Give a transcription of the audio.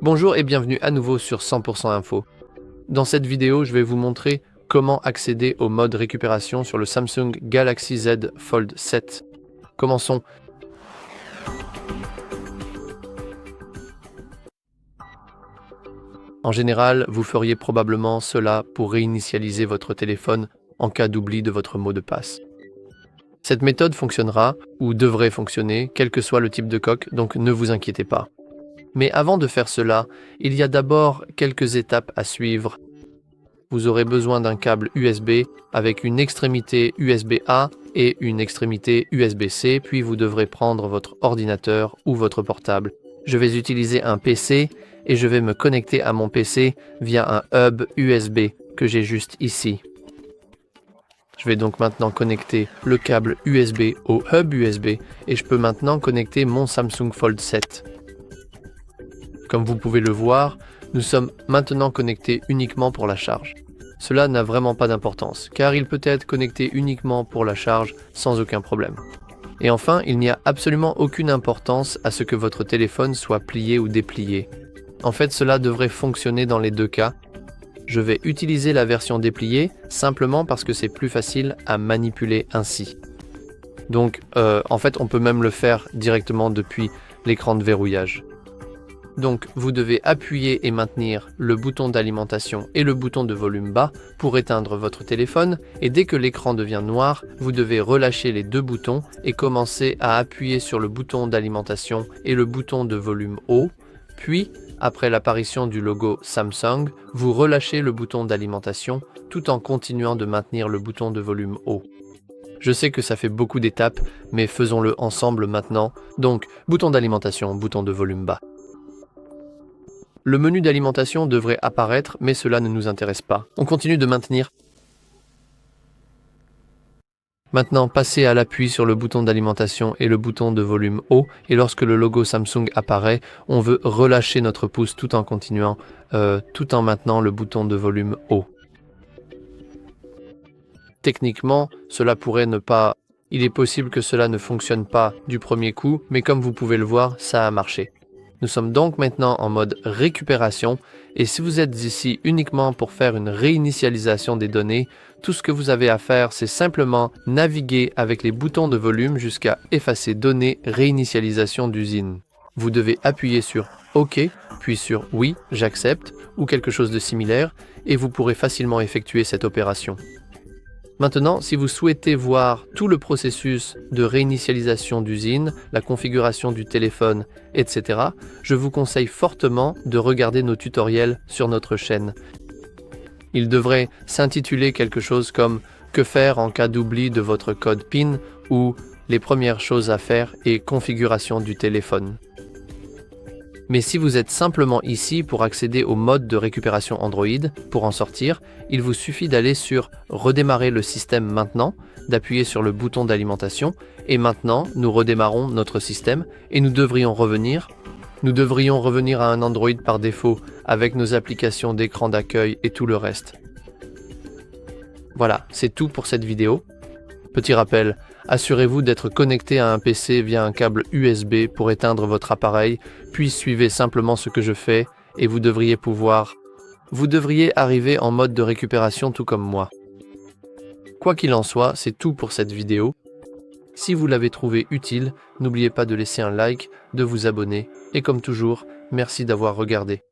Bonjour et bienvenue à nouveau sur 100% Info. Dans cette vidéo, je vais vous montrer comment accéder au mode récupération sur le Samsung Galaxy Z Fold 7. Commençons. En général, vous feriez probablement cela pour réinitialiser votre téléphone en cas d'oubli de votre mot de passe. Cette méthode fonctionnera, ou devrait fonctionner, quel que soit le type de coque, donc ne vous inquiétez pas. Mais avant de faire cela, il y a d'abord quelques étapes à suivre. Vous aurez besoin d'un câble USB avec une extrémité USB-A et une extrémité USB-C, puis vous devrez prendre votre ordinateur ou votre portable. Je vais utiliser un PC et je vais me connecter à mon PC via un hub USB que j'ai juste ici. Je vais donc maintenant connecter le câble USB au hub USB et je peux maintenant connecter mon Samsung Fold 7. Comme vous pouvez le voir, nous sommes maintenant connectés uniquement pour la charge. Cela n'a vraiment pas d'importance, car il peut être connecté uniquement pour la charge sans aucun problème. Et enfin, il n'y a absolument aucune importance à ce que votre téléphone soit plié ou déplié. En fait, cela devrait fonctionner dans les deux cas. Je vais utiliser la version dépliée simplement parce que c'est plus facile à manipuler ainsi. Donc, en fait, on peut même le faire directement depuis l'écran de verrouillage. Donc, vous devez appuyer et maintenir le bouton d'alimentation et le bouton de volume bas pour éteindre votre téléphone, et dès que l'écran devient noir, vous devez relâcher les deux boutons et commencer à appuyer sur le bouton d'alimentation et le bouton de volume haut, puis, après l'apparition du logo Samsung, vous relâchez le bouton d'alimentation tout en continuant de maintenir le bouton de volume haut. Je sais que ça fait beaucoup d'étapes, mais faisons-le ensemble maintenant. Donc, bouton d'alimentation, bouton de volume bas. Le menu d'alimentation devrait apparaître, mais cela ne nous intéresse pas. On continue de maintenir. Maintenant, passez à l'appui sur le bouton d'alimentation et le bouton de volume haut, et lorsque le logo Samsung apparaît, on veut relâcher notre pouce tout en continuant, tout en maintenant le bouton de volume haut. Techniquement, cela pourrait ne pas... Il est possible que cela ne fonctionne pas du premier coup, mais comme vous pouvez le voir, ça a marché. Nous sommes donc maintenant en mode récupération, et si vous êtes ici uniquement pour faire une réinitialisation des données, tout ce que vous avez à faire, c'est simplement naviguer avec les boutons de volume jusqu'à effacer données réinitialisation d'usine. Vous devez appuyer sur OK, puis sur Oui, j'accepte, ou quelque chose de similaire, et vous pourrez facilement effectuer cette opération. Maintenant, si vous souhaitez voir tout le processus de réinitialisation d'usine, la configuration du téléphone, etc., je vous conseille fortement de regarder nos tutoriels sur notre chaîne. Il devrait s'intituler quelque chose comme « Que faire en cas d'oubli de votre code PIN » ou « Les premières choses à faire et configuration du téléphone ». Mais si vous êtes simplement ici pour accéder au mode de récupération Android, pour en sortir, il vous suffit d'aller sur « Redémarrer le système maintenant », d'appuyer sur le bouton d'alimentation, et maintenant, nous redémarrons notre système, et nous devrions revenir à un Android par défaut, avec nos applications d'écran d'accueil et tout le reste. Voilà, c'est tout pour cette vidéo. Petit rappel, assurez-vous d'être connecté à un PC via un câble USB pour éteindre votre appareil, puis suivez simplement ce que je fais et vous devriez arriver en mode de récupération tout comme moi. Quoi qu'il en soit, c'est tout pour cette vidéo. Si vous l'avez trouvé utile, n'oubliez pas de laisser un like, de vous abonner et comme toujours, merci d'avoir regardé.